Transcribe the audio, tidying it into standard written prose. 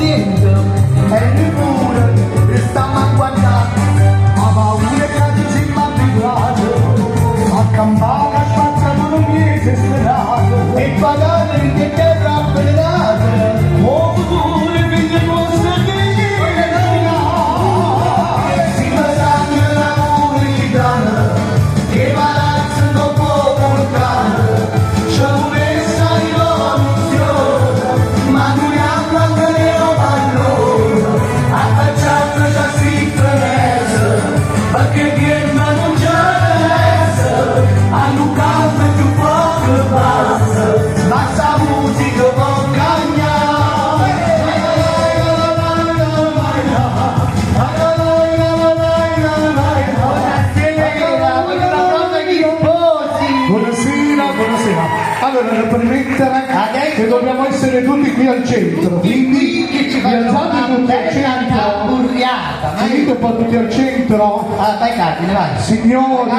niente, e neppure stiamo a guardare, ma paura che ci siamo abituati, a campare a spazzare non viene sperato, e pagare che terra avvelenata, o futuro e figli nostri figli, si passano la comunità, che palazzo non può portare, c'è messa in rivoluzione, ma noi abbiamo le pallone, affacciamo già scritto perché viene non c'è, a Lucca più poco basta, basta musica può Buonasera. Allora, per mettere che dobbiamo essere tutti qui al centro, quindi che ci vi alzate tutti al centro, burriata, venite un po' tutti al centro, vai Carmine, vai. signori.